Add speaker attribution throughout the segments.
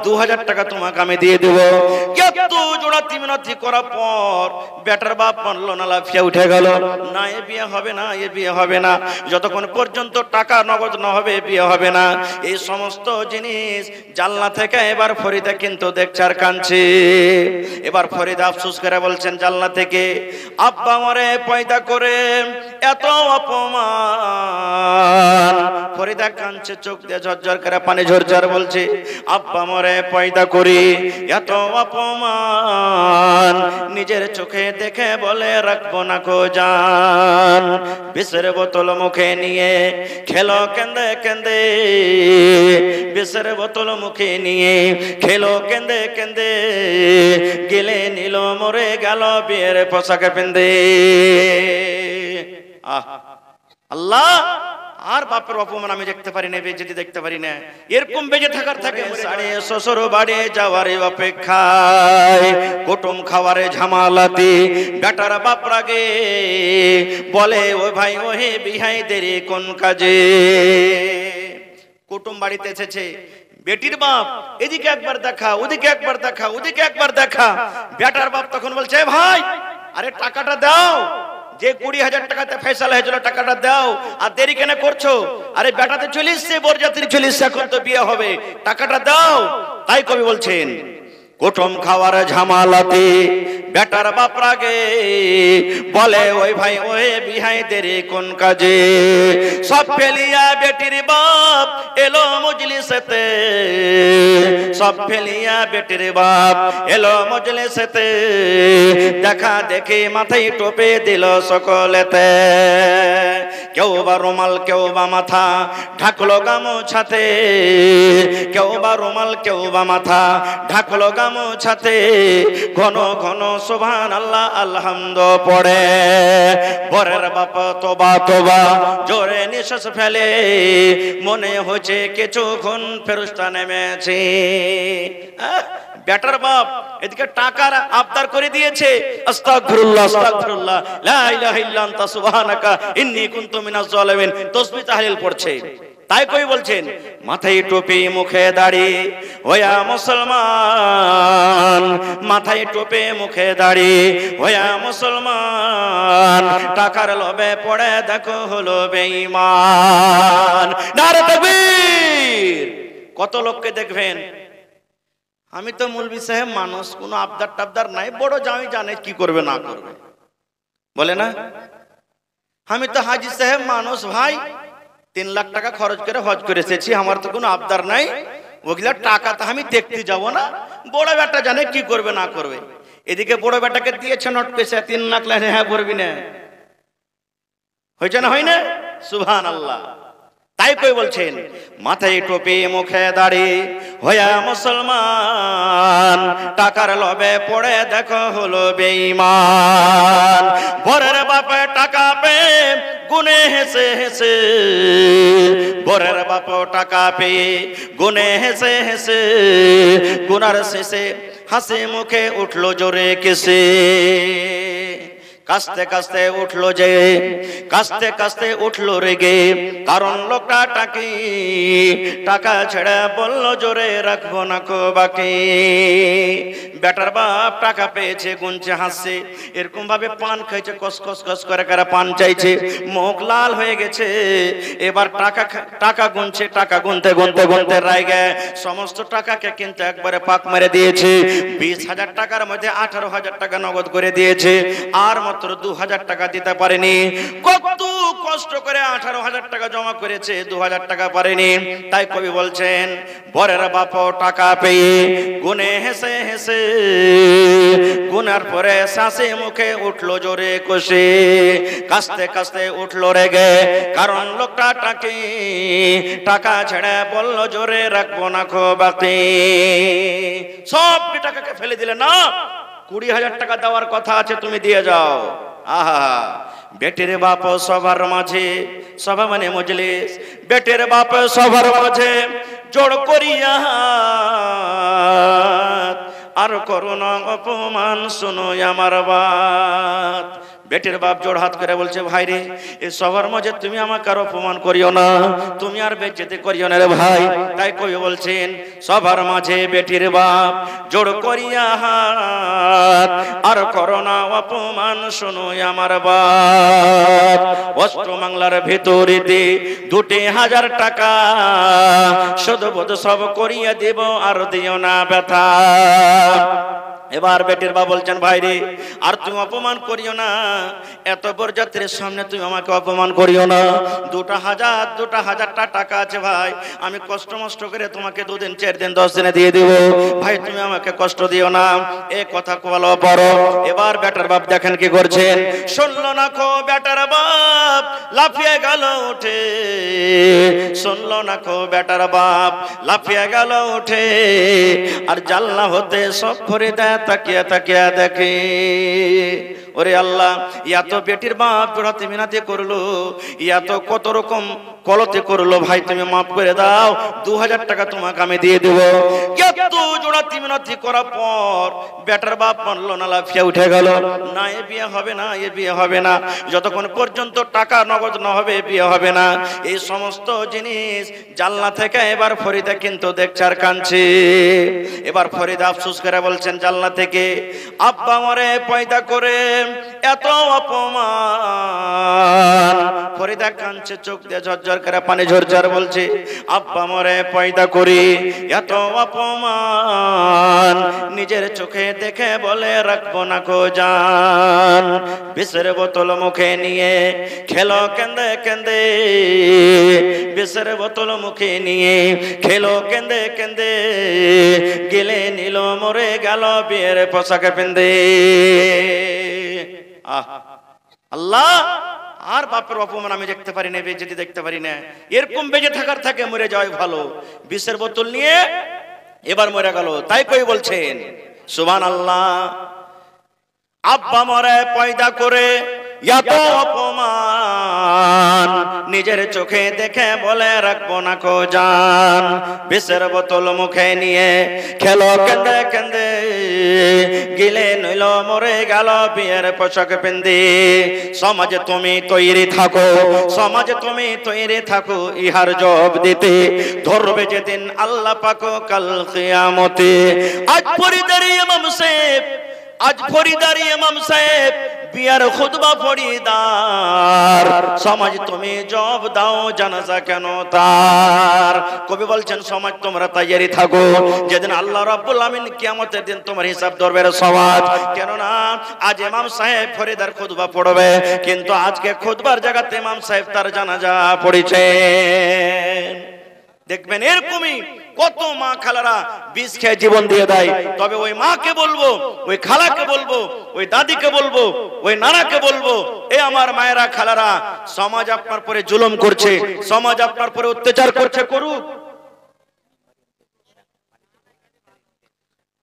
Speaker 1: 2000 টাকা তোমাকে আমি দিয়ে দেব। এত জোড়াতি মিনতি করার পর বেটার বাপ মানলো না, লাফিয়ে উঠে গেল, না এ বিয়ে হবে না, এ বিয়ে হবে না, যতক্ষণ পর্যন্ত টাকা নগদ না হবে বিয়ে হবে না। এই সমস্ত জিনিস জানলা থেকে এবার ফরিদা কিন্তু দেখছে আর কাঁদছে। এবার ফরিদা আফসোস করে বলছেন জানলা থেকে, আব্বা আমারে পয়দা করে এত অপমান। ফরিদা কাঁদছে, চোখ দিয়ে ঝরঝর করে পানি ঝরঝর, বলছে আব্বা আমারে পয়দা করি এত অপমান, নিজের চোখে দেখে বলে রাখবো না কো জান। বিষের বোতল মুখে নিয়ে খেলো কেঁদে কেঁদে, বিষের বোতল মুখে নিয়ে খেলো কেঁদে কেঁদে, গেলে নিল মরে গেল বিয়ের পোশাকে পেন্দে। আল্লাহ, আর বাপের অপমান আমি দেখতে পারি না, বেজেটি দেখতে পারি না। এরকম বেজে থাকার থাকে সাড়ে শ্বশুর বাড়ি যাওয়ারে অপেক্ষায়, কুটুম খাওয়ারে ঝামালাতে বেটার বাপ রাগে বলে ও ভাই ওহে বিহাই দেরি কোন কাজে। কুটুম বাড়িতে এসেছে, বেটির বাপ এদিকে একবার দেখা, ওদিকে একবার দেখা, ওদিকে একবার দেখা। বেটার বাপ তখন বলছে ভাই আরে টাকাটা দাও, যে 20,000 টাকাতে ফয়সালা হয়েছিল টাকাটা দাও, আর দেরি কেন করছো? আরে বেটাতে চলে এসছে, বরযাত্রী চলে এসছে, এখন তো বিয়ে হবে, টাকাটা দাও। তাই কবি বলছেন কুটুম খাওয়ার ঝামালাতে বেটার বাপ রাগে বলে ওই ভাই ওই বিহাই দেরি কোন কাজে। সব ফেলিয়া বেটির বাপ এলো মজলিসেতে, সব ফেলিয়া বেটির বাপ এলো মজলিসেতে, দেখা দেখে মাথায় টোপে দিল সকলেতে। কেউ বা রুমাল, কেউ বা মাথা ঢাকলো গামছাতে, কেউ বা রুমাল, কেউ বা মাথা ঢাকলো গামছাতে, ঘন ঘন সুবহানাল্লাহ আলহামদ পড়ে। বরের বাপ তোবা তোবা জোরে নিঃশ্বাস ফেলে, মনে হচ্ছে কিছুক্ষণ ফেরেশতা নেমেছে। বেটার বাপ এদিকে টাকার আবদার করে দিয়েছে, আস্তাগফিরুল্লাহ আস্তাগফিরুল্লাহ লা ইলাহা ইল্লা আনতা সুবহানাকা ইন্নী কুনতু মিনাজ জালিমিন তাসবিহ তাহলিল পড়ছে। তাই কই বলছেন মাথায় টুপি মুখে দাড়ি ওয়া মুসলমান, মাথায় টুপি মুখে দাড়ি ওয়া মুসলমান, টাকার লোভে পড়ে দেখো হলো বেঈমান। নারে তাকবীর। কত লোককে দেখবেন, আমি তো মৌলভী সাহেব মানুষ, কোনো আবদার টাবদার নাই, বড় জামি জানে কি করবে না করবে, বলে না। আমি তো হাজি সাহেব মানুষ ভাই, 3 লাখ টাকা খরচ করে হজ করে এসেছি, আমার তো কোনো আবদার নাই, ওগুলা টাকা তো আমি দেখতে যাব না, বড় বেটা জানে কি করবে না করবে। এদিকে বড় বেটাকে দিয়েছে নোট পেছে 3 লাখ, হ্যাঁ করবি না, হয়েছে না হয় না? সুবহানাল্লাহ। তাই কই বলছেন মাথায় টুপি মুখে দাড়ি হইয়া মুসলমান, টাকার লোভে পড়ে দেখো হলো বেঈমান। বরের বাপে টাকা পেয়ে গুনে হেসে হেসে, বরের বাপ টাকা পেয়ে গুনে হেসে হেসে, গুনার শেষে হাসি মুখে উঠলো জোরে কেসে। কাস্তে কাস্তে উঠলো যে, কাস্তে কাস্তে উঠলো রেগে, কারণ লোকটা টাকি টাকা ছেড়ে বললো জোরে রাখবো না কো বাকি। বেটার বাপ টাকা পেয়েছে, গুনছে হাসছে, এরকম ভাবে পান খাইছে, কস কস কস করে কারা পান চাইছে, মুখ লাল হয়ে গেছে। এবার টাকা গুনছে, টাকা গুনতে গুনতে গুনতে রাইগে সমস্ত টাকাকে কিন্তু একবারে পাক মেরে দিয়েছে। 20,000 টাকার মধ্যে 18,000 টাকা নগদ করে দিয়েছে, আর মাত্র 2,000 টাকা দিতে পারেনি। কত কষ্ট করে 18,000 টাকা জমা করেছে, 2,000 টাকা পারেনি। তাই কবি বলছেন বরের বাপ টাকা পেয়ে গুনে হেসে হেসে, গুনার পরে শ্বাসে মুখে উঠলো জোরে কষে, কাস্তে কাস্তে উঠলো রেগে, কারণ লোকটা টাকি টাকা ছেড়ে বললো জোরে রাখবো না খো বাকি। সব টাকাকে ফেলে দিলে না, 20,000 টাকা দেওয়ার কথা আছে, তুমি দিয়ে যাও। আহা, বেটের বাপ সবার মাঝে, সভা মানে মজলিস, বেটের বাপ সবার মাঝে জোড় করিয়া আর করুণা অপমান শুনো আমার বাত। বেটির বাপ জোড় হাত করে বলছে, ভাই রে, এই সবার মাঝে তুমি আমাকে আর অপমান করিও না, তুমি আর বেজ্জতি করিও না রে ভাই। তাই কবি বলছেন, সবার মাঝে বেটির বাপ জোড় করিয়া হাত, আর করোনা অপমান শোনো আমার বাপ। অষ্টমঙ্গলার ভিতরিতে 2000 টাকা সদবোধ সব করিয়া দেব, আর দিও না ব্যথা। এবার বেটির বাবা বলছেন, ভাই রে, আর তুমি অপমান করিও না, এত বরযাত্রীর সামনে তুমি আমাকে অপমান করিও না। 2000 টাকা আছে ভাই, আমি কষ্ট মষ্ট করে তোমাকে 2 দিন 4 দিন 10 দিনে দিয়ে দিব, ভাই তুমি আমাকে কষ্ট দিও না। এ কথা বলো বড়। এবার বেটার বাপ দেখেন কি করছেন, শুনলো না খো বেটার বাপ লাফিয়ে গেল উঠে, শুনলো না খো বেটার বাপ লাফিয়ে গেল উঠে, আর জানলা হতে সব ভরে দেয় তাকিয়া তাকিয়া দেখে। ওরে আল্লাহ, এত বেটির বাপ জোড়াতে মিনাতে করলো, এত কত রকম কলতে করলো, ভাই তুমি মাফ করে দাও, 2000 টাকা তোমাকে আমি দিয়ে দেবো। এত জোড়াতে মিনাতে করার পর বেটার বাপ মানলো না, লাফিয়া উঠে গেল, না এ বিয়ে হবে না, এ বিয়ে হবে না, যতক্ষণ পর্যন্ত টাকা নগদ না হবে বিয়ে হবে না। এই সমস্ত জিনিস জানলা থেকে এবার ফরিদা কিন্তু দেখছে আর কাঁদছে। এবার ফরিদা আফসোস করে বলছেন জানলা থেকে, আব্বা মরে পয়দা করে এত অপমান। ফরিদা কাঁদছে, চোখ দিয়ে ঝরঝর করে পানি ঝরঝর বলছে, আব্বা মরে পয়দা করি এত অপমান, নিজের চোখে দেখে বলে রাখবো না কো জান। বিষের বোতল মুখে নিয়ে খেলো কেন্দে কেন্দে, বিষের বোতল মুখে নিয়ে খেলো কেন্দে কেন্দে, গেলে নিল মরে গেল বিয়ের পোশাক পেন্দে। আল্লাহ, আর বাপের অপমান আমি দেখতে পারি না, বেজেতি দেখতে পারি না, এরকম বেজে থাকার থাকে মরে যাওয়াই ভালো। বিষের বোতল নিয়ে এবার মরে গেল। তাই কই বলছেন সুবহানাল্লাহ, আব্বা মরে পয়দা করে এত অপমান, নিজের চোখে দেখে বলে রাখবো না কো জান। বিষের বোতল মুখে নিয়ে খেলো কেন্দে কেন্দে, গিলে নইল মরে গেল বিয়ের পোশাক পেন্দে। সমাজে তুমি তৈরি থাকো, সমাজে তুমি তৈরি থাকো, ইহার জবাব দিতে ধরবে যেদিন আল্লাহ পাক কাল কিয়ামতে। আজ ফরিদার ইমাম সাহেব, আজ ফরিদার ইমাম সাহেব বিয়ার খুতবা ফরিদার, সমাজ তুমি জবাব দাও জানাজা কেন তার। কবি বলছেন সমাজ তোমরা তৈরি থাকো, যেদিন আল্লাহ রাব্বুল আমিন কিয়ামতের দিন তোমার হিসাব ধরবে সমাজ। কেননা আজ ইমাম সাহেব ফরিদার খুতবা পড়বে, কিন্তু আজকে খুতবার জায়গাতে ইমাম সাহেব তার জানাজা পড়েছেন। দেখবেন এরকমই কত মা খালারা বিষ খেয়ে জীবন দিয়ে দেয়। তবে ওই মাকে বলবো, ওই খালাকে বলবো, ওই দাদিকে বলবো, ওই নানাকে বলবো, এ আমার মায়েরা খালারা, সমাজ আপনার পরে জুলুম করছে, সমাজ আপনার পরে অত্যাচার করছে, করুক।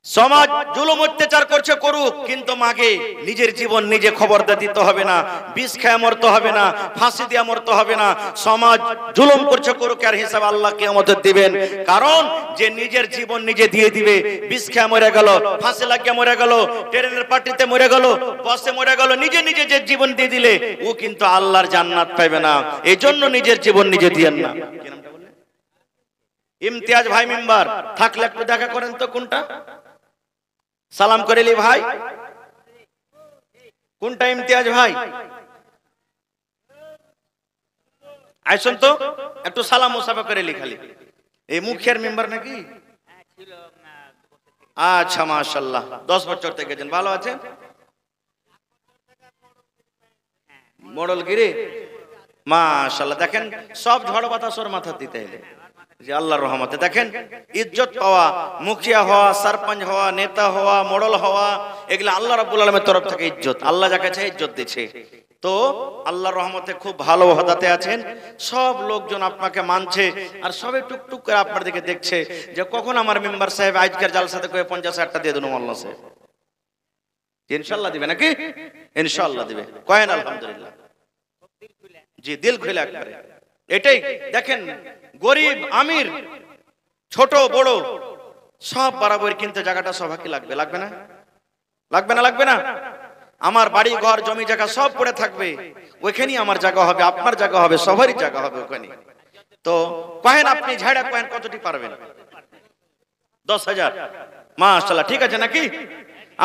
Speaker 1: সমাজ জুলুম অত্যাচার করছে, করুক, কিন্তু মাকে নিজের জীবন নিজে খবরদার দিতে হবে না, বিষ খেয়ে মরতে হবে না, ফাঁসি দিয়ে মরতে হবে না। সমাজ জুলুম করছে, করুক, আর হিসাব আল্লাহ কিয়ামতে দিবেন। কারণ যে নিজের জীবন নিজে দিয়ে দিবে, বিষ খেয়ে মরে গেল, ফাঁসি লাগিয়ে মরে গেল, ট্রেনের পার্টিতে মরে গেল, বাসে মরে গেল, নিজে নিজে যে জীবন দিয়ে দিলে ও কিন্তু আল্লাহর জান্নাত পাবে না। এই জন্য নিজের জীবন নিজে দিয়েন না। ইমতিয়াজ ভাই মেম্বার থাকলে একটু দেখা করেন তো, কোনটা সালাম করেলি ভাই, কোনটা ইমতিয়াজ ভাই? আইসুন তো একটু সালাম মুসাফা করেলি খালি। এই মুখের মেম্বার নাকি? আচ্ছা মাশাআল্লাহ, 10 বছর থেকে গেছেন, ভালো আছেন? মোড়লগিরি মাশাআল্লাহ। দেখেন সব ঝড় বাতাস ওর মাথা দিতে এলে যে আল্লাহর রহমতে। দেখেন ইজ্জত পাওয়া, মুখিয়া হওয়া, সরপঞ্চ হওয়া, নেতা হওয়া, মোড়ল হওয়া, এগুলা আল্লাহ রাব্বুল আলামিনের তরফ থেকে ইজ্জত। আল্লাহ যাকে চায় ইজ্জত দিচ্ছে। তো আল্লাহর রহমতে খুব ভালো ওহদাতে আছেন, সব লোকজন আপনাকে মানছে, আর সবে টুকটুক করে আপনার দিকে দেখছে যে কখন আমার মেম্বার সাহেব আজকের জালসাতে করে 50,000 টাকা দিয়ে দেন মোল্লা সাহেব। ইনশাআল্লাহ দিবে নাকি? ইনশাআল্লাহ দিবে, কয়েন আলহামদুলিল্লাহ। জি, দিল খুলে একবারে। এটাই দেখেন, গরিব আমির ছোট বড় সব বরাবর, কিন্তু জায়গাটা সবাইকে লাগবে, লাগবে না? লাগবে না? লাগবে না? আমার বাড়ি ঘর জমি জায়গা সব পড়ে থাকবে, ওইখানেই আমার জায়গা হবে, আপনার জায়গা হবে, সবারই জায়গা হবে ওখানে। তো কহেন আপনি ঝাড়া কহেন কতটি পারবেন? 10,000। মাশাআল্লাহ, ঠিক আছে নাকি?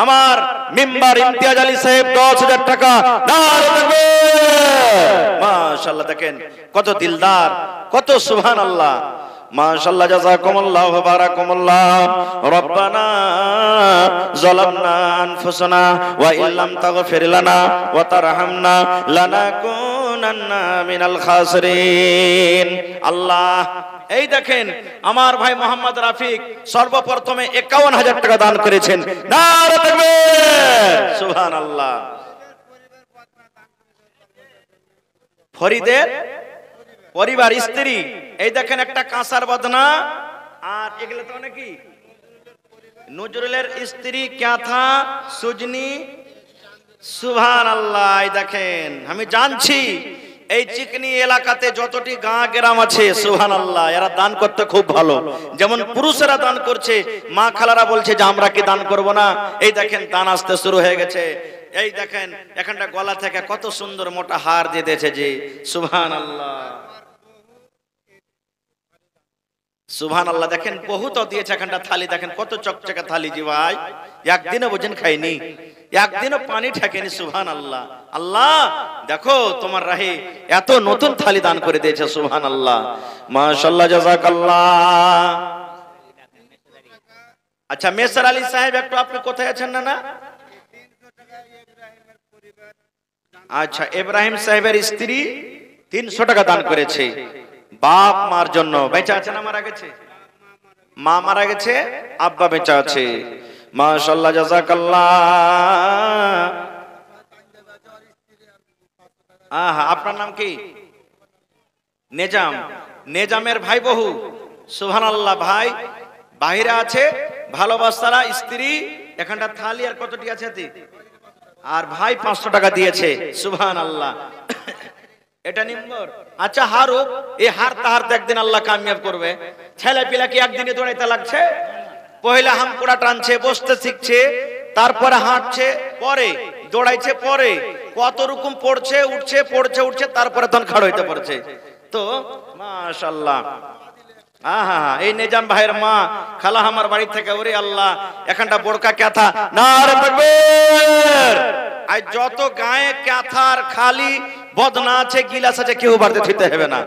Speaker 1: আমার মেম্বার ইমতিয়াজ আলী সাহেব 10,000 টাকা। নারে তাকবীর! মাশাআল্লাহ, দেখেন কত দিলদার, কত সুবহানাল্লাহ। মাশাআল্লাহ, জাযাকুমুল্লাহ ওয়া বারাকাকুমুল্লাহ। রব্বানা যালামনা আনফুসানা ওয়া ইল্লাম তাগফির লানা ওয়া তারহামনা লানাকুনান্না মিনাল খাসিরিন। আল্লাহ, এই দেখেন আমার ভাই মোহাম্মদ রাফিক সর্বপ্রথমে 51,000 টাকা দান করেছেন। নারে তাকবীর! সুবহানাল্লাহ। ফরিদের পরিবার স্ত্রী, এই দেখেন একটা কাঁসার বদনা, আর এগুলো তো নাকি নজরুলের স্ত্রী ক্যাথা সুজনি। সুবহানাল্লাহ। এই দেখেন, আমি জানছি এই চিকনি এলাকাতে যতটি গাঁ গ্রাম আছে, সুবহানাল্লাহ, এরা দান করতে খুব ভালো। যেমন পুরুষেরা দান করছে, মা খালারা বলছে যে আমরা কি দান করব না। এই দেখেন দান আসতে শুরু হয়ে গেছে। এই দেখেন এখানটা গলা থেকে কত সুন্দর মোটা হার দিয়ে দিয়েছে যে, সুবহানাল্লাহ সুবহানাল্লাহ। দেখেন বহুত দিয়েছে এখানটা থালি, দেখেন কত চকচকে থালি জি ভাই, একদিনও বোঝেন খাইনি, একদিনও পানি ঠেকেনি। সুবহানাল্লাহ। আল্লাহ দেখো তোমার রাহে এত নতুন থালি দান করে দিয়েছে। সুবহানাল্লাহ, মাশাআল্লাহ, জাযাকাল্লাহ। আচ্ছা মেসার আলী সাহেব একটু আপনি কোথায় আছেন? না আচ্ছা, ইব্রাহিম সাহেবের স্ত্রী 300 টাকা দান করেছে বাপ মার জন্য। বেঁচে আছে না মারা গেছে? মা মারা গেছে, আব্বা বেঁচে আছে। মাশাআল্লাহ, জাযাকাল্লাহ। আহা, আপনার নাম কি? নেজাম। নেজামের ভাই বহু। সুবহানাল্লাহ। ভাই বাহিরে আছে, ভালোবাসারা স্ত্রী এখানটা থালি আর কতটি আছে, আর ভাই 500 টাকা দিয়েছে। সুবহানাল্লাহ। এটা নিম্বর। আচ্ছা হারুক, এই হারতে হারতে একদিন আল্লাহ কামিয়াব করবে। ছেলে পিলাকে একদিনে দৌড়াইতে লাগছে, পয়লা হামকুড়া টানছে, বসতে শিখছে, তারপরে হাঁটছে, পরে দৌড়াইছে, পরে কত রকম পড়ছে উঠছে, পড়ছে উঠছে, তারপরে তখন খাড় হইতে পড়ছে। তো মাশাআল্লাহ। আহা, এই নিজাম ভাইয়ের মা খালা আমার বাড়ি থেকে, ওরে আল্লাহ, এখানটা বোরকা ক্যাথা। নারে তাকবীর! আজ যত গায়ে ক্যাথার খালি বদনা আছে, গিলাস আছে, কেউ বাড়তে থিতে হবে না।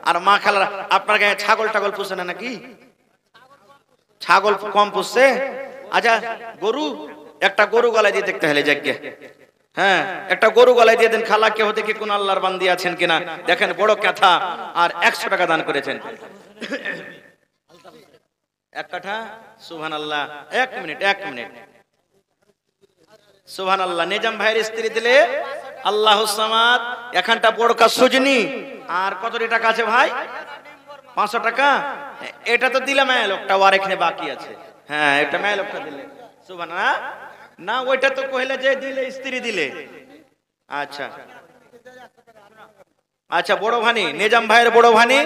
Speaker 1: আর মা খালারা আপনার গায়ে ছাগল টাগল পুষে না নাকি? ছাগল কম পুষছে? আচ্ছা গরু, একটা গরু গলায় দিয়ে দেখতে হলে যাকে, হ্যাঁ একটা গরু গলায় দিয়ে দেন। খালা কে হতে কি কোন আল্লাহর বান্দি আছেন কিনা দেখেন। বড় ক্যাথা আর 100 টাকা দান করেছেন। এক কাঠা। সুবহানাল্লাহ। এক মিনিট। সুবহানাল্লাহ। নিজাম ভাইয়ের স্ত্রী দিলে আল্লাহুস সামাদ, এখানটা বড়কা সুজনি। আর কতটি টাকা আছে ভাই? 500 টাকা। এটা তো দিলাম লোকটা, আর এখানে বাকি আছে। হ্যাঁ এটা মেয়ে লোকটা দিলে। সুবহানাল্লাহ। না ওইটা তো কইলে যে দিলে স্ত্রী দিলে। আচ্ছা আচ্ছা, বড় ভানি, নিজাম ভাইয়ের বড় ভানি,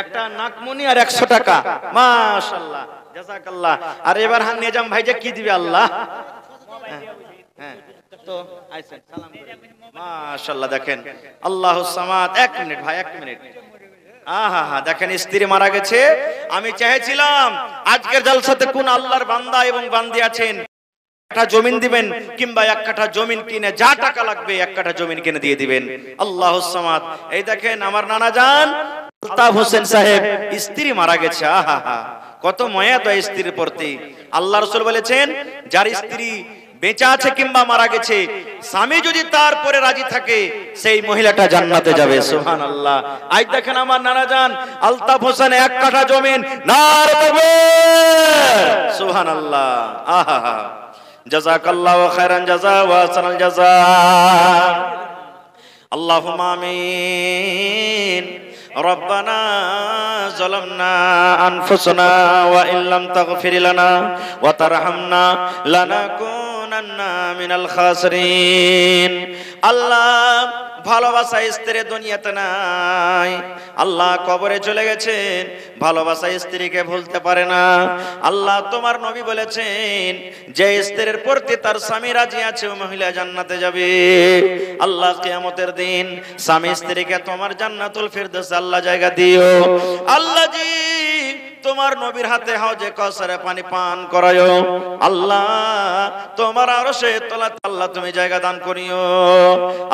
Speaker 1: একটা নাকমনি আর 100 টাকা। মাশাআল্লাহ, জাযাকাল্লাহ। আর এবার নিজাম ভাই যে কি দিবে আল্লাহ। হ্যাঁ তো আইছেন সালাম করে। মাশাআল্লাহ। দেখেন আল্লাহুস সামাদ। 1 মিনিট ভাই, 1 মিনিট। আহা হা, দেখেন স্ত্রী মারা গেছে। আমি চাইছিলাম আজকের জলসাতে কোন আল্লাহর বান্দা এবং বান্দি আছেন, একটা জমিন দিবেন, কিংবা 1 কাঠা জমিন কিনে যা টাকা লাগবে 1 কাঠা জমিন কিনে দিয়ে দিবেন। আল্লাহুস সামাদ। এই দেখেন আমার নানা জান আলতাফ হোসেন সাহেব, স্ত্রী মারা গেছে। আহা হা, কত মায়া তো স্ত্রীর প্রতি। আল্লাহ রাসূল বলেছেন, যার স্ত্রী বেঁচে আছে কিংবা মারা গেছে, স্বামী যদি তারপরে রাজি থাকে, সেই মহিলাটা জান্নাতে যাবে। সুবহানাল্লাহ। আজ দেখেন আমার নানা জান আলতাফ হোসেন 1 কাঠা জমিন। নারে তাকবীর! সুবহানাল্লাহ। আহা হা, জাযাকাল্লাহু খায়রান জাযা ওয়া আহসানাল জাযা। আল্লাহুম্মা আমিন। রব্বানা যালামনা আনফুসানা ওয়া ইল্লাম তাগফির লানা ওয়া তারহামনা লানাকুনা লাকুনান্না মিনাল খাসিরিন। আল্লাহ ভালোবাসা স্ত্রী দুনিয়াতে নাই, আল্লাহ কবরে চলে গেছেন, ভালোবাসা স্ত্রীকে ভুলতে পারে না। আল্লাহ তোমার নবী বলেছেন যে স্ত্রীর প্রতি তার স্বামী রাজি আছে ও মহিলা জান্নাতে যাবে। আল্লাহ কিয়ামতের দিন স্বামী স্ত্রীকে তোমার জান্নাতুল ফিরদৌস আল্লাহ জায়গা দিও। আল্লাহ জি তোমার নবীর হাতে হাউজে কাউসারে পানি পান করায়ো। আল্লাহ তোমার আরশে তলাতে আল্লাহ তুমি জায়গা দান করিও।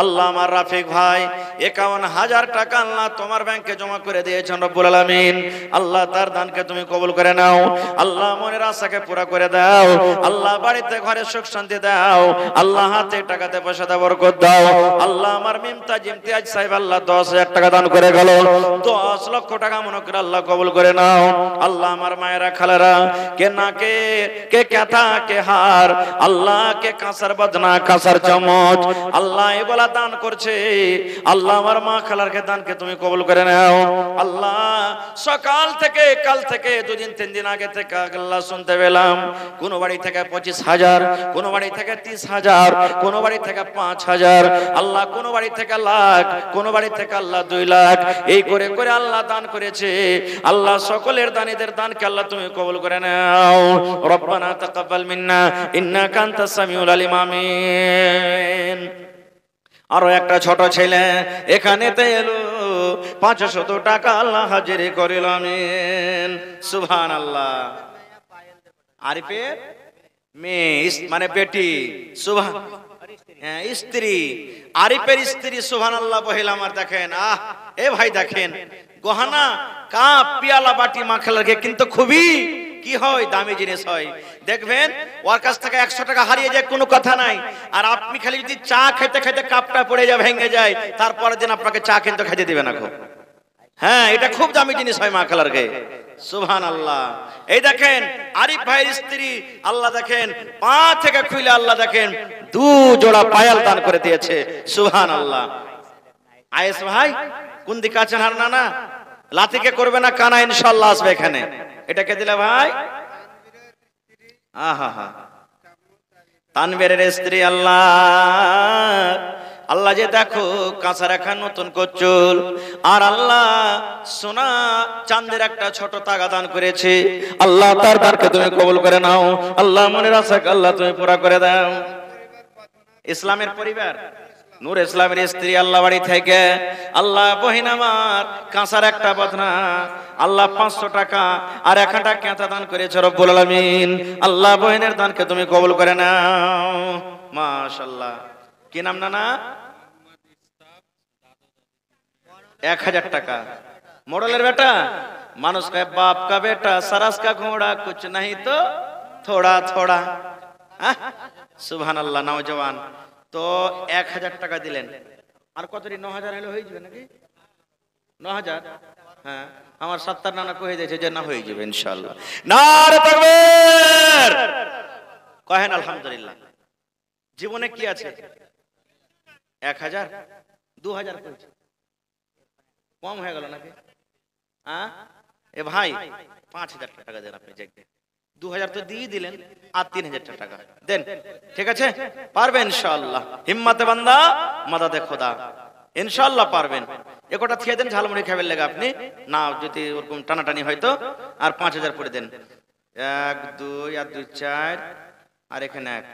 Speaker 1: আল্লাহ আমার রাফিক ভাই 51,000 টাকা আল্লাহ তোমার ব্যাংকে জমা করে দিয়েছেন রব্বুল আলামিন। আল্লাহ তার দানকে তুমি কবুল করে নাও। আল্লাহ মনের আশাকে পুরা করে দাও। আল্লাহ বাড়িতে ঘরে সুখ শান্তি দাও। আল্লাহ হাতে টাকাতে পয়সাতে বরকত দাও। আল্লাহ আমার মিমতাজ ইমতিয়াজ সাহেব আল্লাহ 10,000 টাকা দান করে গেল, 10 লক্ষ টাকা মনে করে আল্লাহ কবুল করে নাও। আল্লাহ আমার মায়েরা খালারা কে নাকে কে কাঁথা কে হার, আল্লাহ কে কাঁসার বদনা কাঁসার চামচ আল্লাহ এগুলা দান করছে। আল্লাহ আমার মা খালারকে দানকে তুমি কবুল করে নাও। আল্লাহ সকাল থেকে কাল থেকে 2 দিন 3 দিন আগে থেকে আল্লাহ শুনতে পেলাম কোন বাড়ি থেকে 25,000, কোন বাড়ি থেকে 30,000, কোন বাড়ি থেকে 5,000, আল্লাহ কোন বাড়ি থেকে লাখ, কোন বাড়ি থেকে আল্লাহ 2 লাখ, এই করে করে আল্লাহ দান করেছে। আল্লাহ সকলের দানীদের দানকে আল্লাহ তুমি কবুল করে নাও। রব্বানা তাকাব্বাল মিন্না ইন্নাকা আনতাস সামিউল আলিম। আমিন। আরো একটা ছোট ছেলে এখানেতে এলো, 500 টাকা আল্লাহ হাজির করিল। আমিন সুবহানাল্লাহ। আরিফের মেয়ে মানে বেটি, সুবহান স্ত্রী, আরিফের স্ত্রী সুবহানাল্লাহ বহিলাম। আর দেখেন এ ভাই দেখেন গহনা কাপ পিয়ালা বাটি মাখলাকে কিন্তু খুবই কি হয় দামি জিনিস হয়। দেখবেন ওর কাছ থেকে 100 টাকা হারিয়ে যায় কোনো কথা নাই, আর আপনি খালি যদি চা খেতে খেতে কাপটা পড়ে যায় ভেঙে যায় তারপরের দিন আপনাকে চা কিন্তু খেতে দিবে না। হ্যাঁ এটা খুব দামি জিনিস হয় মাখলারকে। সুবহানাল্লাহ। এই দেখেন আরিফ ভাইয়ের স্ত্রী আল্লাহ দেখেন পা থেকে খুলে আল্লাহ দেখেন 2 জোড়া পায়াল দান করে দিয়েছে। সুবহানাল্লাহ। আয়েশ ভাই কোন দিকে আছেন? আর না লাতিকে করবে না কানা ইনশাআল্লাহ আসবে এখানে। এটা কে দিলে ভাই? আহা তানবীরের স্ত্রী আল্লাহ আল্লাহ যে দেখো কাঁচা রাখা নতুন কচুল আর আল্লাহ সোনা চাঁদের একটা ছোট তাগা দান করেছে। আল্লাহ তার দানকে তুমি কবুল করে নাও। আল্লাহ মনের আশাকে আল্লাহ তুমি পুরা করে দাও। ইসলামের পরিবার নূর ইসলামের স্ত্রী আল্লাহ বাড়ি থেকে আল্লাহ বহিন আমার কাঁসার একটা বদনা আল্লাহ 500 টাকা আর 1 টাকা কাঁথা দান করেছে রব্বুল আলামিন। আল্লাহ বহিনের দানকে তুমি কবুল করে নাও। মাশাআল্লাহ। কি নাম নানা? 1000 টাকা। মডেলের बेटा मानुष का बाप का बेटा सरस का घोड़ा कुछ नहीं तो थोड़ा थोड़ा। सुभान अल्लाह। नौजवान तो 1000 টাকা দিলেন আর কতটি 9000 হলে হয়ে যাবে নাকি? 9000। হ্যাঁ আমার 70 নানা কয়ে দিয়েছে যে না হয়ে যাবে ইনশাআল্লাহ। নারে তাকবীর কহেন আলহামদুলিল্লাহ। জীবনে কি আছে? 1000 2000 কইছে কম হয়ে গেল নাকি? হ্যাঁ এ ভাই 5000 টাকা দেন আপনি। 2000 তো দিয়ে দিলেন আর 3000 টাকা দেন। ঠিক আছে পারবেন ইনশাআল্লাহ। হিম্মতে বান্দা মাদাদে খোদা ইনশাআল্লাহ পারবেন। একটা থিয়ে দেন ঝালমুড়ি খাবেন লাগা আপনি না যদি ওরকম টানাটানি হয়তো আর 5000 পড়ে দেন। 1 2 আর 2 4 আর এখানে 1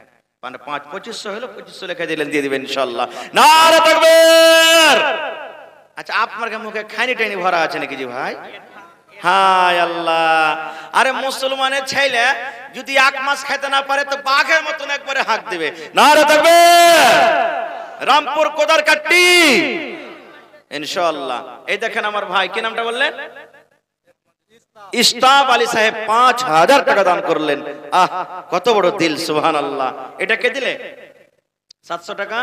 Speaker 1: মানে 5 2500 হলো 2500 লেখা দিলেন দিয়ে দিবেন ইনশাআল্লাহ। নারে তাকবীর। আচ্ছা আপনার মুখে খাইনি টাইনি ভরা আছে নাকি জি ভাই? হায় আল্লাহ। আরে মুসলমানের ছেলে যদি 1 মাস খেতে না পারে তো বাঘের মতন একবারে হাঁক দিবে। নারে তাকবীর। রামপুর কোদার কাট্টি ইনশাআল্লাহ। এই দেখেন আমার ভাই কি নামটা বললেন? ইস্তাব আলী সাহেব 5000 টাকা দান করলেন। কত বড় দিল সুবহানাল্লাহ। এটা কে দিলে? 700 টাকা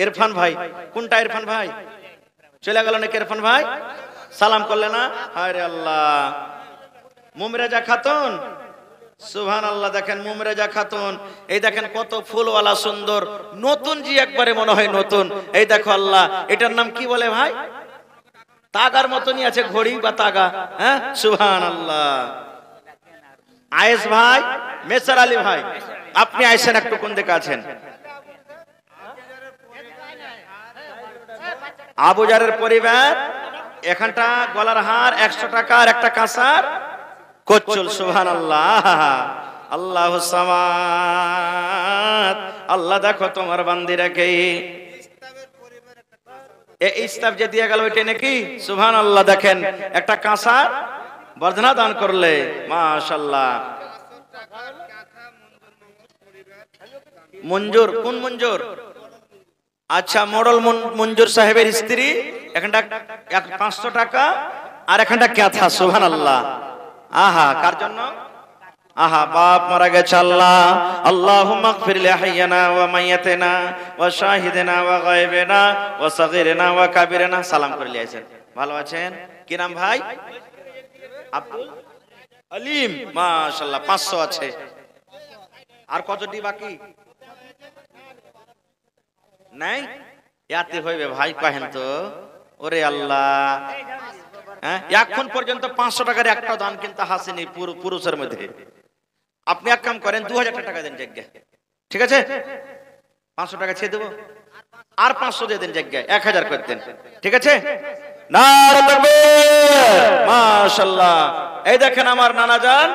Speaker 1: ইরফান ভাই। কোনটা ইরফান ভাই? চলে গেল নাকি ইরফান ভাই? সালাম করলে না? হায় রে আল্লাহ। মুমরেজা খাতুন সুবহানাল্লাহ। দেখেন মুমরেজা খাতুন এই দেখেন কত ফুলওয়ালা সুন্দর নতুন জি একবারে মনে হয় নতুন। এই দেখো আল্লাহ এটার নাম কি বলে ভাই? তাগার মতনই আছে ঘড়ি বা তাগা। হ্যাঁ সুবহানাল্লাহ। আয়েশ ভাই মেসার আলী ভাই আপনি আইসেন একটু কোন দিকে আছেন? আবুজারের পরিবার, এখানটা গলার হার 100 টাকার একটা কাঁসার কচ্ছল। সুবহানাল্লাহ। আল্লাহু সামাদ। আল্লাহ দেখো তোমার বান্দিরাকে এই ইস্তাব যে দিয়ে গেল ওইটা নাকি? সুবহানাল্লাহ। দেখেন একটা কাঁসার বর্ধনা দান করলে, মাশাআল্লাহ। মঞ্জুর, কোন মঞ্জুর? আচ্ছা, মোড়ল মঞ্জুর সাহেবের স্ত্রী, এখানটা 500 টাকা আর এখানটা ক্যাথা। সুবহানাল্লাহ। আহা, কার জন্য? আহা, বাপ মারা গেছে। আল্লাহ আল্লাহুম্মা ইগফির লিহাইয়িনা ওয়া মাইয়াতিনা ওয়া শাহিদিনা ওয়া গায়বিনা ওয়া সাগীরিনা ওয়া কাবীরিনা। সালাম করে লিয়েছেন। ভালো আছেন? কি নাম ভাই? আব্দুল আলিম। মাশাআল্লাহ। 500 আছে। আর কতটি বাকি নাই? ইয়াতে হইবে ভাই, কহেন তো। ওরে আল্লাহ, হ্যাঁ, এখন পর্যন্ত 500 টাকার একটা দান কিন্তু হাসিনি পুরুষের মধ্যে। আপনি এক কাম করেন, 2000 টাকা দেন জায়গা, ঠিক আছে? 500 টাকা ছেড়ে দেবো, আর 500 দিয়ে দেন জায়গা, 1000 করে দেন, ঠিক আছে? নারে তাকবীর। মাশাআল্লাহ। এই দেখেন আমার নানা জান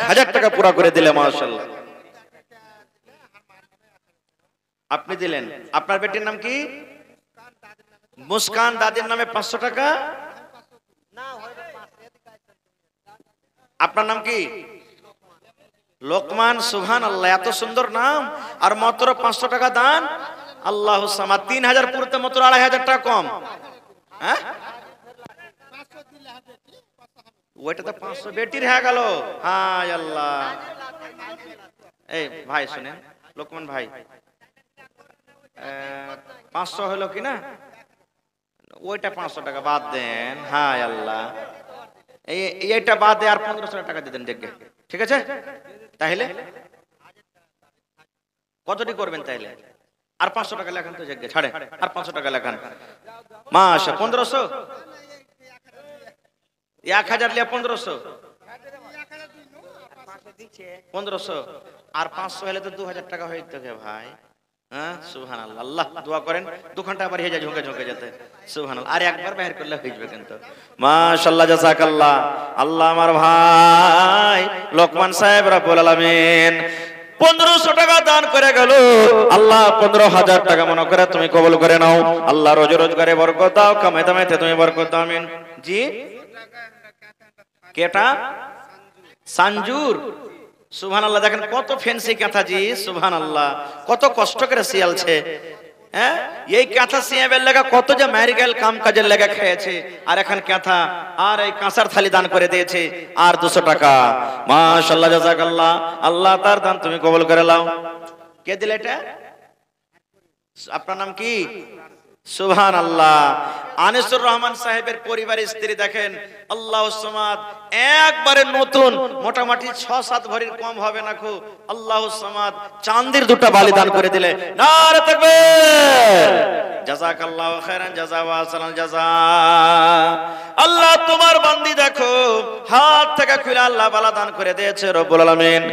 Speaker 1: 1000 টাকা পুরা করে দিলে, মাশাআল্লাহ। আপনি দিলেন। আপনার বেটির নাম কি? মুস্কান। দাদির নামে 500 টাকা। আপনার নাম কি? লোকমান। সুবহানাল্লাহ। এত সুন্দর নাম, আর মাত্র 500 টাকা দান। আল্লাহু সামাদ। 3000 পুরতে মাত্র 2500 টাকা কম। হ্যাঁ, ওইটা তো 500 বেটির হয়ে গেল। হায় আল্লাহ। এই ভাই শুনেন, লোকমান ভাই, 500 হলো কি না? ওইটা 500 টাকা বাদ দেন। হায় আল্লাহ। এইটা বাদ দিয়ে আর 1500 টাকা দিয়ে দেন দেখে, ঠিক আছে? তাহলে কতটি করবেন? তাইলে আর 500 টাকা লেখান তো জায়গা ছাড়ে, আর 500 টাকা লেখান। মাশা 1500, 1000 লিয়া 1500, 1500 আর 500 হলে তো 2000 টাকা হইতো গে ভাই। হ্যাঁ, সুবহানাল্লাহ। আল্লাহ দোয়া করেন, দোকানটা আবার হেজা ঝুঁকে ঝুঁকে যেতে। সুবহানাল্লাহ। আর একবার বাইর করলে হয়ে যাবে কিন্তু। মাশাআল্লাহ, জাযাকাল্লাহ। আল্লাহ আমার ভাই লোকমান সাহেব রব্বুল আলামিন 1500 টাকা দান করে গেল। আল্লাহ 15000 টাকা মনে করে তুমি কবুল করে নাও। আল্লাহ রোজ রোজগারে বরকত দাও, কামাই দামাইতে তুমি বরকত দাও। আমিন। জি, কেটা? সানজুর। সুবহানাল্লাহ। দেখেন কত ফ্যান্সি কাঁথা জি। সুবহানাল্লাহ। কত কষ্ট করে শিয়ালছে। হ্যাঁ, এই কাঁথা সিয়াবের লাগা কত যে ম্যারিগেল কাম কাজের লাগা খেয়েছে, আর এখন কাঁথা আর এই কাঁসার থালি দান করে দিয়েছে, আর 200 টাকা। মাশাআল্লাহ, জাযাকাল্লাহ। আল্লাহ তার দান তুমি কবুল করে নাও। কে দিলে এটা? আপনার নাম কি? সুবহানাল্লাহ। আনিসুর রহমান সাহেবের পরিবারের স্ত্রী দেখেন, আল্লাহু সামাদ, একবারে নতুন, মোটামুটি 6-7 ভরির কম হবে না খুব। আল্লাহু সামাদ চাঁদের 2টা বালি দান করে দিলে। নারে তাকবীর। জাযাকাল্লাহু খাইরান জাযা ওয়া আহসানাল জাযা। আল্লাহ তোমার বান্দি দেখো হাত থেকে খুলে আল্লাহ বালা দান করে দিয়েছে রব্বুল আলামিন।